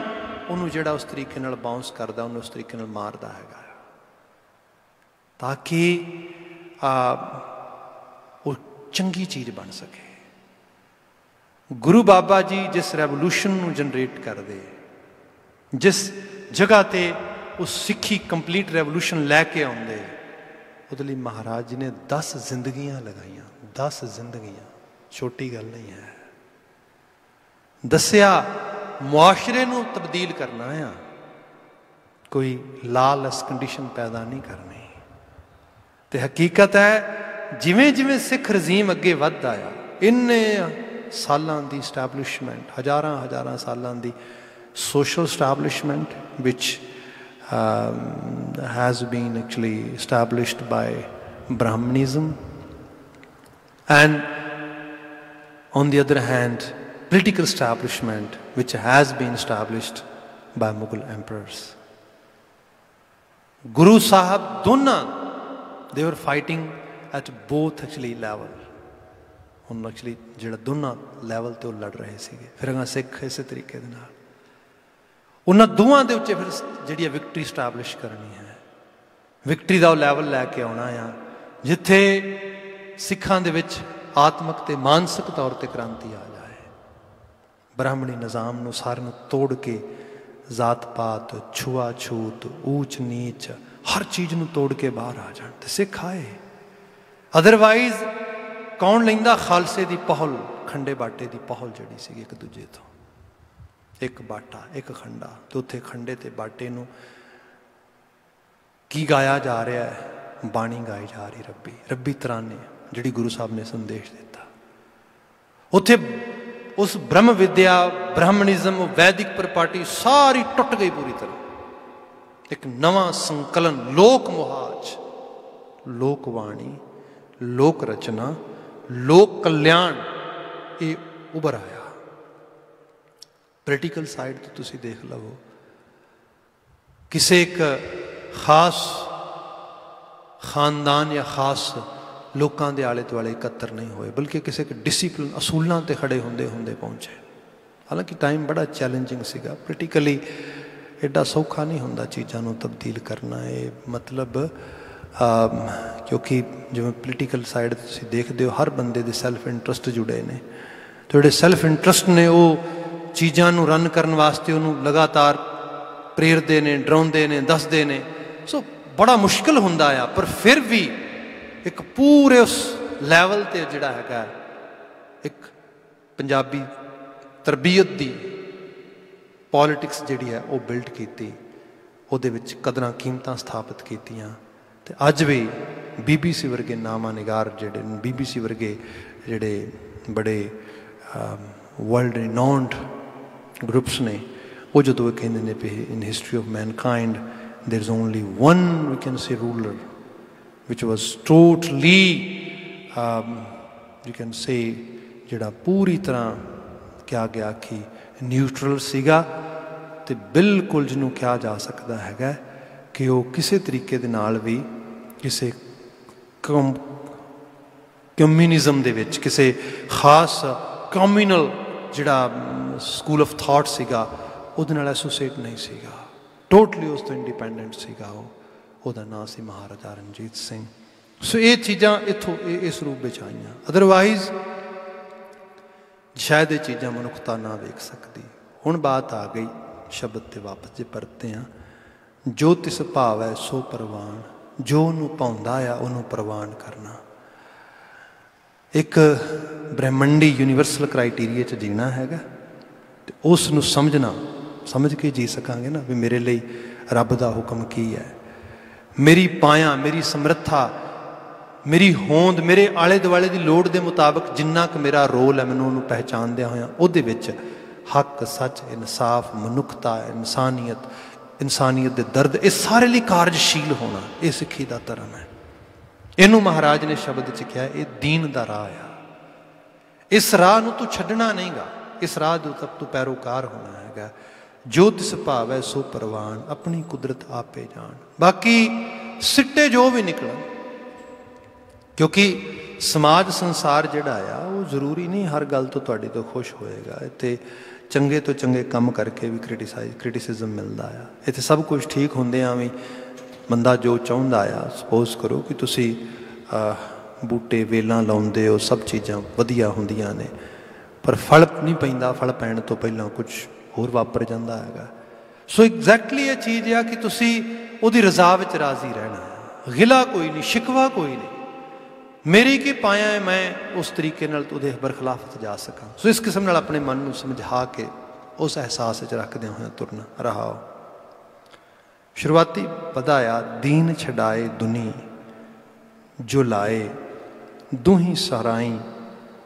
उन्होंने जिहड़ा उस तरीके नाल बाउंस करदा उन्होंने उस तरीके नाल मारदा हैगा, ताकि वो चंगी चीज़ बन सके। गुरु बाबा जी जिस रेवोल्यूशन नूं जनरेट करदे, जिस जगह ते उस सिक्खी कंप्लीट रेवोल्यूशन लैके आउंदे, उहदे लई महाराज जी ने 10 जिंदगियां लगाइयां। 10 जिंदगियां छोटी गल नहीं है। दसिया मुआशरे नूं तब्दील करना है, कोई लालस कंडीशन पैदा नहीं करनी। तो हकीकत है जिमें जिमें सिख रजीम अगे वधदा आया, इन्ने सालां दी स्टैबलिशमेंट, हज़ारां हज़ारां सालां दी सोशल स्टैबलिशमेंट विच has been actually established by Brahmanism, and on the other hand political establishment which has been established by Mughal emperors. Guru Sahib dona they were fighting at both actually level. ਹੁਣ actually ਜਿਹੜਾ ਦੋਨਾਂ level ਤੇ ਉਹ ਲੜ ਰਹੇ ਸੀਗੇ। ਫਿਰ ਅਗਾਂ ਸਿੱਖ ਇਸੇ ਤਰੀਕੇ ਦੇ ਨਾਲ ਉਹਨਾਂ ਦੋਵਾਂ ਦੇ ਉੱਤੇ ਫਿਰ ਜਿਹੜੀ ਵਿਕਟਰੀ ਸਟੈਬਲਿਸ਼ ਕਰਨੀ ਹੈ। ਵਿਕਟਰੀ ਦਾ ਉਹ ਲੈਵਲ ਲੈ ਕੇ ਆਉਣਾ ਆ ਜਿੱਥੇ ਸਿੱਖਾਂ ਦੇ ਵਿੱਚ ਆਤਮਿਕ ਤੇ ਮਾਨਸਿਕ ਤੌਰ ਤੇ ਕ੍ਰਾਂਤੀ ਆ ਜਾਏ। ਬ੍ਰਾਹਮਣੀ ਨਿਜ਼ਾਮ ਨੂੰ ਸਾਰਿਆਂ ਨੂੰ ਤੋੜ ਕੇ ਜ਼ਾਤ ਪਾਤ, ਛੂਆ ਛੂਤ, ਊਚ ਨੀਚ ਹਰ ਚੀਜ਼ ਨੂੰ ਤੋੜ ਕੇ ਬਾਹਰ ਆ ਜਾਣ ਤੇ ਸਿੱਖ ਆਏ। ਅਦਰਵਾਈਜ਼ ਕੌਣ ਲੈਂਦਾ ਖਾਲਸੇ ਦੀ ਪਹੁਲ, ਖੰਡੇ ਬਾਟੇ ਦੀ ਪਹੁਲ ਜਿਹੜੀ ਸੀਗੀ ਇੱਕ ਦੂਜੇ ਤੋਂ। ਇੱਕ ਬਾਟਾ ਇੱਕ ਖੰਡਾ, ਤੇ ਉੱਥੇ ਖੰਡੇ ਤੇ ਬਾਟੇ ਨੂੰ ਕੀ ਗਾਇਆ ਜਾ ਰਿਹਾ ਹੈ? ਬਾਣੀ ਗਾਈ ਜਾ ਰਹੀ ਰੱਬੀ ਰੱਬੀ ਤਰਾਨੇ, ਜਿਹੜੀ ਗੁਰੂ ਸਾਹਿਬ ਨੇ ਸੰਦੇਸ਼ ਦਿੱਤਾ। ਉੱਥੇ ਉਸ ਬ੍ਰਹਮ ਵਿਦਿਆ, ਬ੍ਰਾਹਮਣਿਜ਼ਮ, ਵੈਦਿਕ ਪ੍ਰਪਾਰਟੀ ਸਾਰੀ ਟੁੱਟ ਗਈ ਪੂਰੀ ਤਰ੍ਹਾਂ। ਇੱਕ ਨਵਾਂ ਸੰਕਲਨ ਲੋਕ ਮੁਹਾਜ, ਲੋਕ ਬਾਣੀ, ਲੋਕ ਰਚਨਾ, ਲੋਕ ਕਲਿਆਣ ਇਹ ਉਭਰ ਆਇਆ। ਪੋਲੀਟੀਕਲ ਸਾਈਡ ਤੋਂ ਤੁਸੀਂ ਦੇਖ ਲਵੋ, ਕਿਸੇ ਇੱਕ ਖਾਸ ਖਾਨਦਾਨ ਜਾਂ ਖਾਸ ਲੋਕਾਂ ਦੇ ਆਲੇ ਦੁਆਲੇ ਇਕੱਤਰ ਨਹੀਂ ਹੋਏ, ਬਲਕਿ ਕਿਸੇ ਇੱਕ ਡਿਸਿਪਲਿਨ ਅਸੂਲਾਂ 'ਤੇ ਖੜੇ ਹੁੰਦੇ ਹੁੰਦੇ ਪਹੁੰਚੇ। ਹਾਲਾਂਕਿ ਟਾਈਮ ਬੜਾ ਚੈਲੰਜਿੰਗ ਸੀਗਾ ਪੋਲੀਟੀਕਲੀ, ਐਡਾ ਸੌਖਾ ਨਹੀਂ ਹੁੰਦਾ ਚੀਜ਼ਾਂ ਨੂੰ ਤਬਦੀਲ ਕਰਨਾ। ਇਹ ਮਤਲਬ ਕਿਉਂਕਿ ਜਿਵੇਂ ਪੋਲੀਟੀਕਲ ਸਾਈਡ ਤੁਸੀਂ ਦੇਖਦੇ ਹੋ ਹਰ ਬੰਦੇ ਦੇ ਸੈਲਫ ਇੰਟਰਸਟ ਜੁੜੇ ਨੇ, ਤੇ ਜਿਹੜੇ ਸੈਲਫ ਇੰਟਰਸਟ ਨੇ ਉਹ ਚੀਜ਼ਾਂ ਨੂੰ ਰਨ ਕਰਨ ਵਾਸਤੇ ਉਹਨੂੰ ਲਗਾਤਾਰ ਪ੍ਰੇਰਦੇ ਨੇ, ਡਰਾਉਂਦੇ ਨੇ, ਦੱਸਦੇ ਨੇ। ਸੋ ਬੜਾ ਮੁਸ਼ਕਿਲ ਹੁੰਦਾ ਆ, ਪਰ ਫਿਰ ਵੀ ਇੱਕ ਪੂਰੇ ਉਸ ਲੈਵਲ 'ਤੇ ਜਿਹੜਾ ਹੈਗਾ ਇੱਕ ਪੰਜਾਬੀ ਤਰਬੀਅਤ ਦੀ ਪੋਲੀਟਿਕਸ ਜਿਹੜੀ ਹੈ ਉਹ ਬਿਲਡ ਕੀਤੀ, ਉਹਦੇ ਵਿੱਚ ਕਦਰਾਂ ਕੀਮਤਾਂ ਸਥਾਪਿਤ ਕੀਤੀਆਂ। ਤੇ ਅੱਜ ਵੀ BBC ਵਰਗੇ ਨਾਮਾ ਨਿਗਾਰ ਜਿਹੜੇ BBC ਵਰਗੇ ਜਿਹੜੇ ਬੜੇ ਵਰਲਡ ਰਿਨਾਊਂਡ ਗਰੁੱਪਸ ਨੇ, ਉਹ ਜਦੋਂ ਇਹ ਕਹਿੰਦੇ ਨੇ ਵੀ ਇਨ history of mankind there is only one we can say ruler ਵਿਚ was totally you can say ਜਿਹੜਾ ਪੂਰੀ ਤਰ੍ਹਾਂ ਕਿਹਾ ਗਿਆ ਕਿ ਨਿਊਟਰਲ ਸੀਗਾ, ਅਤੇ ਬਿਲਕੁਲ ਜਿਹਨੂੰ ਕਿਹਾ ਜਾ ਸਕਦਾ ਹੈਗਾ ਕਿ ਉਹ ਕਿਸੇ ਤਰੀਕੇ ਦੇ ਨਾਲ ਵੀ ਕਿਸੇ ਕਮਿਊਨਿਜ਼ਮ ਦੇ ਵਿੱਚ ਕਿਸੇ ਖਾਸ ਕਮਿਊਨਲ ਜਿਹੜਾ ਸਕੂਲ ਆਫ ਥਾਟ ਸੀਗਾ ਉਹਦੇ ਨਾਲ ਐਸੋਸੀਏਟ ਨਹੀਂ ਸੀਗਾ, ਟੋਟਲੀ ਉਸ ਤੋਂ ਇੰਡੀਪੈਂਡੈਂਟ ਸੀਗਾ। ਉਹਦਾ ਨਾਂ ਸੀ ਮਹਾਰਾਜਾ ਰਣਜੀਤ ਸਿੰਘ। ਸੋ ਇਹ ਚੀਜ਼ਾਂ ਇੱਥੋਂ ਇਸ ਰੂਪ ਵਿੱਚ ਆਈਆਂ, ਅਦਰਵਾਈਜ਼ ਸ਼ਾਇਦ ਇਹ ਚੀਜ਼ਾਂ ਮਨੁੱਖਤਾ ਨਾ ਵੇਖ ਸਕਦੀ। ਹੁਣ ਬਾਤ ਆ ਗਈ ਸ਼ਬਦ 'ਤੇ ਵਾਪਸ ਜੇ ਪਰਤੇ ਹਾਂ, ਜੋ ਤਿਸ ਭਾਵ ਹੈ ਸੋ ਪ੍ਰਵਾਨ, ਜੋ ਉਹਨੂੰ ਭਾਉਂਦਾ ਆ ਉਹਨੂੰ ਪ੍ਰਵਾਨ ਕਰਨਾ। ਇੱਕ ਬ੍ਰਹਿਮੰਡੀ ਯੂਨੀਵਰਸਲ ਕ੍ਰਾਈਟੀਰੀਏ 'ਚ ਜੀਣਾ ਹੈਗਾ, ਅਤੇ ਉਸ ਨੂੰ ਸਮਝਣਾ, ਸਮਝ ਕੇ ਜੀ ਸਕਾਂਗੇ ਨਾ ਵੀ ਮੇਰੇ ਲਈ ਰੱਬ ਦਾ ਹੁਕਮ ਕੀ ਹੈ। ਮੇਰੀ ਪਾਇਆ, ਮੇਰੀ ਸਮਰੱਥਾ, ਮੇਰੀ ਹੋਂਦ, ਮੇਰੇ ਆਲੇ ਦੁਆਲੇ ਦੀ ਲੋੜ ਦੇ ਮੁਤਾਬਕ ਜਿੰਨਾ ਕੁ ਮੇਰਾ ਰੋਲ ਹੈ ਮੈਨੂੰ ਉਹਨੂੰ ਪਹਿਚਾਣਦਿਆਂ ਹੋਇਆਂ ਉਹਦੇ ਵਿੱਚ ਹੱਕ, ਸੱਚ, ਇਨਸਾਫ, ਮਨੁੱਖਤਾ, ਇਨਸਾਨੀਅਤ, इंसानियत के दर्द, इस सारे लिए कार्यशील होना, ये सिक्खी का धर्म है। इनू महाराज ने शब्द च कहा, ये दीन का राह आ। इस राह नूं तू छड्डना नहीं गा, इस राह दे तब तू पैरोकार होना हैगा। जो तिस भावै सो परवान, अपनी कुदरत आपे जान। बाकी सिट्टे जो भी निकलन, क्योंकि समाज संसार जिहड़ा आ वो जरूरी नहीं हर गल तो तुहाडी तो खुश होएगा। इत्थे चंगे तो चंगे काम करके भी क्रिटिसिज्म मिलता है। इत्थे सब कुछ ठीक होंदियां भी बंदा जो चाहुंदा आ, सपोज करो कि तुसी बूटे वेलां लाउंदे हो, सब चीज़ां वधिया होंदियां ने, पर फल नहीं पैंदा, फल पैण तो पहलां कुछ होर वापर जांदा हैगा। सो एग्जैक्टली ये चीज़ आ कि तुसी उहदी रज़ा विच राज़ी रहना है, गिला कोई नहीं, शिकवा कोई नहीं। मेरी की पाया है, मैं उस तरीके नाल उहदे बरखिलाफ जा सकां। सो इस किस्म नाल अपने मन नूं समझा के उस एहसास विच रखदे होए तुरना रहाओ। शुरुआती पदा आ, दीन छड़ाए दुनी जो लाए, दूही सराई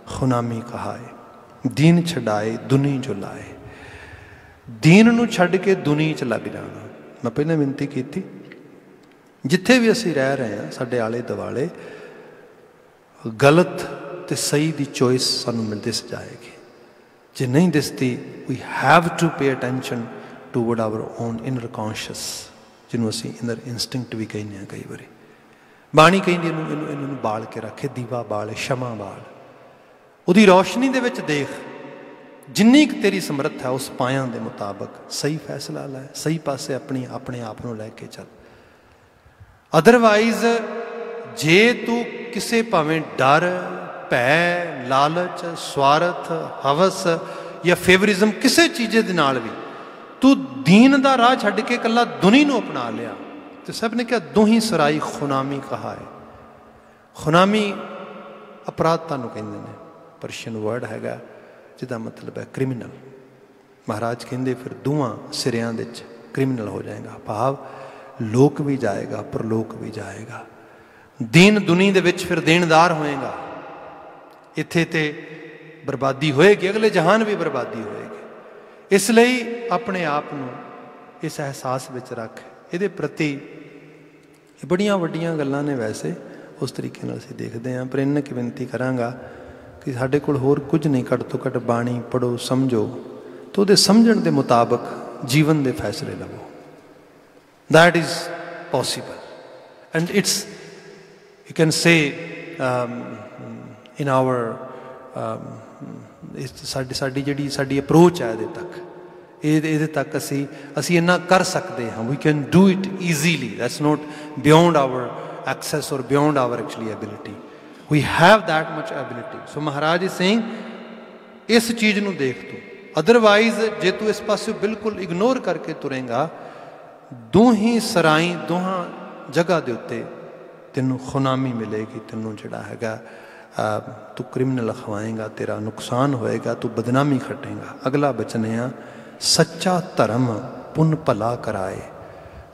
खुनामी कहाए। दीन छड़ाए दुनी जो लाए, दीन नूं छड्ड के दुनी च लग जाना। मैं पहले विनती की थी, जिथे भी असीं रह रहे हैं साडे आले दुआले गलत तो सही की चॉइस सानू मिल दिस जाएगी। जे नहीं दिसती, we have to pay attention toward our own inner conscious, जिन्होंने असीं इनर इंस्टिंक्ट भी कहने हैं। कई बारी बाणी कहती इनू बाल के रखे, दीवा बाल, क्षमा बाल, उहदी रोशनी दे विच देख, जिन्नी क तेरी समर्थ है उस पायां दे मुताबक सही फैसला लै, सही पासे अपने आप नूं लैके चल। अदरवाइज जे तू किसे भावें डर, भै, लालच, स्वार्थ, हवस या फेवरिज्म किसी चीज़े दे नाल भी तू दीन का राह छड्ड के कला दुनी नूं अपना लिया, तो सब ने कहा दूही सराई खुनामी कहा है। खुनामी अपराधता नूं कहंदे ने, पर्शियन वर्ड हैगा जिहदा मतलब है क्रिमिनल। महाराज कहंदे फिर दूहां सिरियां दे विच क्रिमिनल हो जाएगा, भाव लोक भी जाएगा परलोक भी जाएगा। दीन दुनी दे विच फिर देनदार होएगा, इत्थे ते बर्बादी होएगी, अगले जहान भी बर्बादी होएगी। इसलिए अपने आप नूं इस एहसास विच रख, इहदे प्रति बड़ियां वड्डियां गल्लां ने वैसे उस तरीके नाल असीं देखदे हां, पर इन्ना की विनती करांगा कि साडे कोल होर कुछ नहीं, घट तो घट बाणी पढ़ो, समझो, तो उहदे समझण दे मुताबक जीवन दे फैसले लवो। That is possible and it's you can say in our साडी जिहड़ी साडी अप्रोच है इहदे तक असी इन्ना कर सकते हैं। We can do it easily, that's not beyond our access और beyond our actually ability, we have that much ability. So Maharaj is saying इस चीज़ नूं देख तू, अदरवाइज जे तू इस पासे बिल्कुल इग्नोर करके तुरेंगा, दूही सराई दोहां जगह के उत्ते तेनों खुनामी मिलेगी, तेनों जिहड़ा हैगा तू क्रिमिनल खवाएगा, तेरा नुकसान होएगा, तू बदनामी खटेगा। अगला बचन है, सच्चा धर्म पुन भला कराए।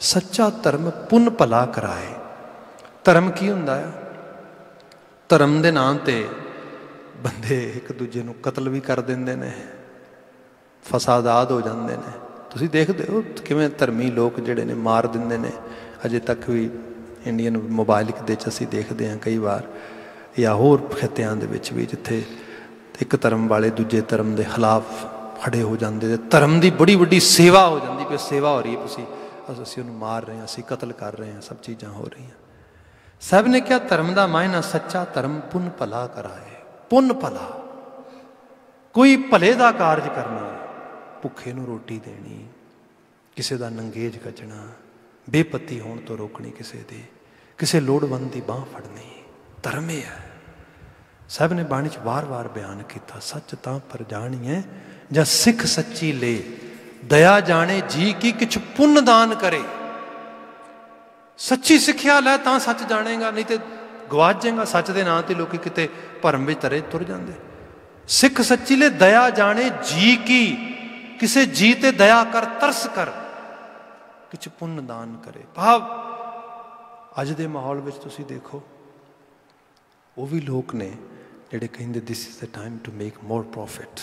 सच्चा धर्म पुन भला कराए। धर्म की हुंदा है? धर्म दे नाम ते बंदे एक दूजे नूं कतल भी कर देंदे ने, फसादात हो जाते हैं। तुसीं देखदे हो किवें धर्मी लोग जिहड़े ने मार दिंदे ने। अजे तक भी इंडियन मोबाइल दे असीं देखते हैं कई बार, या होर खित्तियां दे विच भी जिथे एक धर्म वाले दूजे धर्म के खिलाफ खड़े हो जाते, धर्म की बड़ी वड्डी सेवा हो जाती, भी सेवा हो रही है, असीं उहनूं मार रहे हैं, असीं कतल कर रहे हैं, सब चीज़ां हो रही हैं। सब ने क्या धर्म का मायना सच्चा धर्म पुन भला कराए। पुन भला कोई भले का कारज करना, भुखे नूं रोटी देनी, किसी का नंगेज कचना, बेपत्ती होने तो रोकनी, किसी लोड़वंद की बांह फड़नी, धर्म है। सब ने बाणी च वार वार बयान किया, सच तां पर जानिए जा सिख सच्ची ले, दया जाने जी की किछ पुण्य दान करे। सच्ची सिक्ख्या लै तां सच जानेगा, नहीं तो गवाच जाएगा। सच के नाम से लोग किते भरम में तरे तुर जाते। सिख सच्ची ले दया जाने जी की, किसे जी ते दया कर, तरस कर, किछ पुण्य दान करे। भाव अज दे माहौल में तुसी देखो, वो भी लोग ने जिहड़े कहिंदे this is the time to make more profit.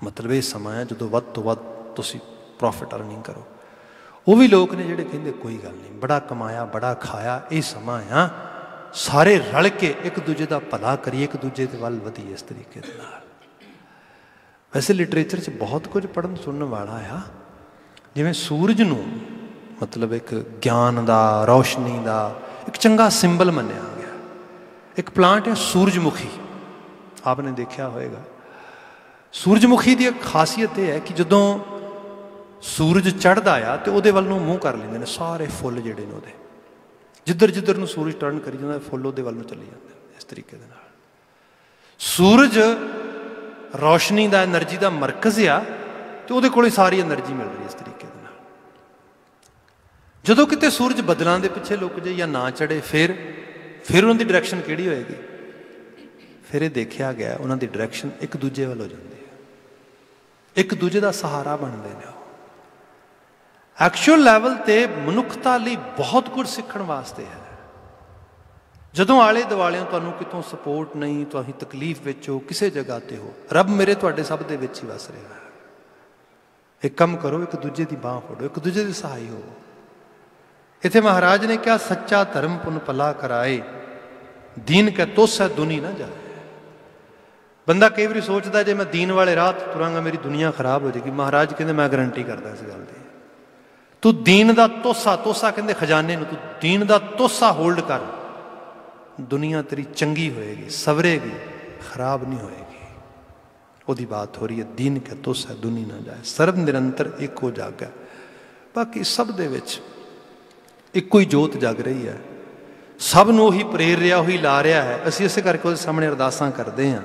मतलब ये समा है जो वध तो वध तुसी प्रॉफिट अर्निंग करो। वो भी लोग ने जिहड़े कहिंदे कोई गल नहीं, बड़ा कमाया बड़ा खाया, ये समा आ, सारे रल के एक दूजे का भला करिए, एक दूजे के वल वधीए इस तरीके दे नाल। वैसे लिटरेचर च बहुत कुछ पढ़न सुनने वाला आ, जिवें सूरज नूं मतलब एक ज्ञान का, रोशनी का एक चंगा सिंबल मन्निया गया। एक प्लांट है सूरजमुखी, आपने देखा होएगा। सूरजमुखी की एक खासियत यह है कि जदों सूरज चढ़ता आ तो वो वल मूँह कर लेंगे ने सारे फुल जिहड़े ने उहदे, जिधर जिधर नूं सूरज टर्न करी जांदा फुल उहदे वल चली जाते हैं। इस तरीके दे नाल सूरज रोशनी का, एनर्जी का मरकज आ, तो उहदे कोल सारी एनर्जी मिल रही है। इस तरीके दे नाल जदों किते सूरज बदलों के पिछे लुक जाए या ना चढ़े, फिर उन्होंने डायरैक्शन किहड़ी होएगी? फिर ये देखा गया उन्होंने डायरैक्शन एक दूजे वाल हो जाती है, एक दूजे का सहारा बनते हैं। एक्चुअल लैवल ते मनुखता लई बहुत कुछ सीखण वास्ते है। जदों आले दुआले तुहानूं कितों सपोर्ट नहीं, तुसीं तकलीफ विच हो, किसी जगह ते हो, रब मेरे तुहाडे सब दे विच ही वस रहा है। एक कम करो, एक दूजे की बांह फड़ो, एक दूजे के सहाय हो। इत्थे महाराज ने क्या, सच्चा धर्म पुन भला कराए, दीन कै तोसै दुनी ना जाए। बंदा कई बार सोचता जे मैं दीन वाले राह तुरांगा मेरी दुनिया खराब हो जाएगी। महाराज कहते मैं गारंटी करदा इस गल की, तू दीन का तोसा, तोसा कहते खजाने नूं, तू दीन का तोसा होल्ड कर, दुनिया तेरी चंगी होएगी, सवरेगी, खराब नहीं होएगी। उहदी बात हो रही है, दीन कै तोसा दुनी ना जाए, सर्व निरंतर एक हो जागा। बाकी सब दे विच इक्को ही जोत जग रही है, सब नूं उही प्रेर रहा, उही ला रहा है। असीं इस करके उहदे सामने अरदासां करते हैं,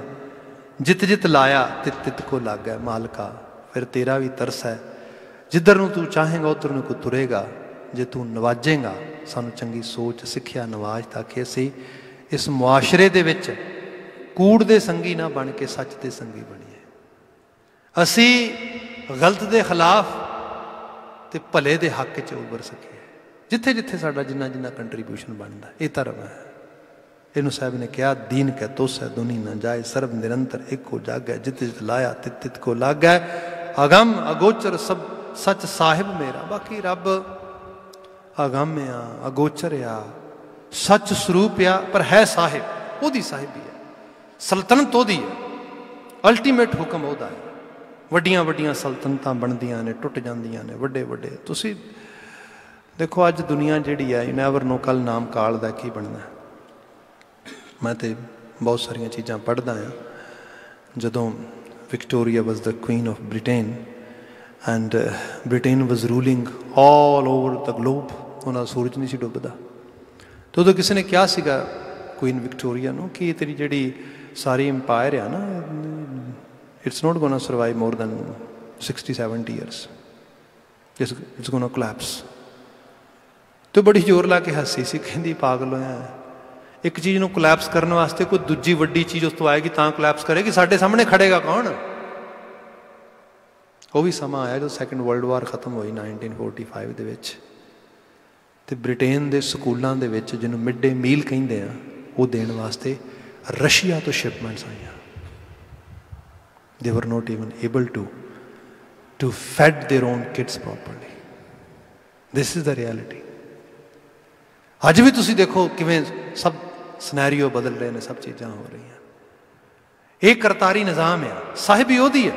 जित जित लाया तित तित को लागा मालका, फिर तेरा भी तरस है, जिधर नूं तू चाहेगा उधर नूं को तुरेगा, जे तू नवाजेगा सानू चंगी सोच सिक्ख्या नवाज, ताकि असीं इस मुआशरे दे विच कूड़ दे संगी ना बन के सच दे संगी बनीए। असीं गलत दे खिलाफ ते भले दे हक च उभर सकीए। जिथे जिथे साडा जिन्ना जिन्ना कंट्रीब्यूशन बनता, ये धर्म है। इनू साहब ने कहा, दीन कै तोसै दुनी न जाए, सर्व निरंतर एक को जागै, जित जित लाया तित तित को लागै, अगम अगोचर सब सच साहिब मेरा। बाकी रब अगम आ, अगोचर आ, सच स्वरूप आ, पर है साहिब, ओदी साहिबी है, सल्तनत ओदी है, अल्टीमेट हुक्म ओदा है। वड्डियां वड्डियां सल्तनतां बनदियां ने, टुट जांदियां ने, वड्डे वड्डे। तुसीं देखो अज दुनिया जिहड़ी है, यू नैवर नो कल नाम काल दा की बनना है। मैं तो बहुत सारिया चीज़ां पढ़दा हाँ। जदों Victoria was the queen of Britain and Britain was ruling all over the globe, उन्होंने सूरज नहीं सी डुबदा, तो उदों किसी ने कहा सीगा क्वीन विक्टोरिया नूं कि तेरी जिहड़ी सारी अंपायर है ना, it's not gonna survive more than 60-70 years, it's gonna collapse. तो बड़ी जोर ला के हसी सी, कहंदी पागल होया है, एक चीज़ को कोलैप्स करने वास्ते कोई दूजी वड्डी चीज़ उस तो आएगी तां कोलैप्स करेगी, साढ़े सामने खड़ेगा कौन? वो भी समा आया जो सैकेंड वर्ल्ड वार खत्म हुई 1945 दे विच, ते ब्रिटेन के स्कूलों के विच जिन्होंने मिड डे मील कहते हैं वो देने वास्ते रशिया तो शिपमेंट्स आईयां। They were not even able to feed their own kids properly. This is the reality. अज भी तुसीं देखो किवें सब सिनैरियो बदल रहे हैं, सब चीज़ां हो रही हैं। एक करतारी निज़ाम है, साहिबी ओदी है,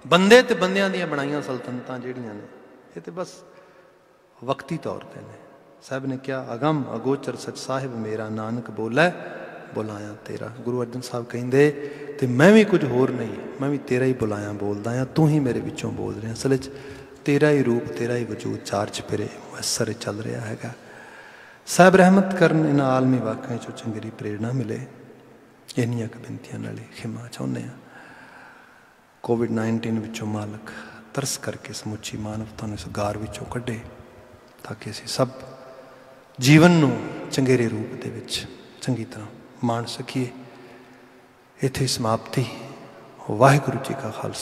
बंदे ते बंदियां दियां बनाईयां सल्तनतां जिहड़ियां ने, ये तो बस वक्ती तौर पर ने। साहब ने क्या, अगम अगोचर सच साहिब मेरा, नानक बोलै बुलाया तेरा। गुरु अर्जन साहब कहिंदे, ते मैं भी कुछ होर नहीं, मैं भी तेरा ही बुलाया बोलदा हाँ, तू ही मेरे विचों बोल रहा। असल तेरा ही रूप, तेरा ही वजूद चार चफेरे मुयसर चल रहा है। साहब रहमत करन, इन आलमी वाक़ियां चों चंगी प्रेरणा मिले, इन्नियां क बिनतियां नाल खिमा चाहुंदे हां। कोविड-19 विचों मालक तरस करके समुची मानवता नूं इस गार विचों कढे, ताकि असीं सब जीवन नूं चंगेरे रूप दे विच चंगी तरह माण सकीए। इत्थे समाप्ति। वाहिगुरू जी का खालसा।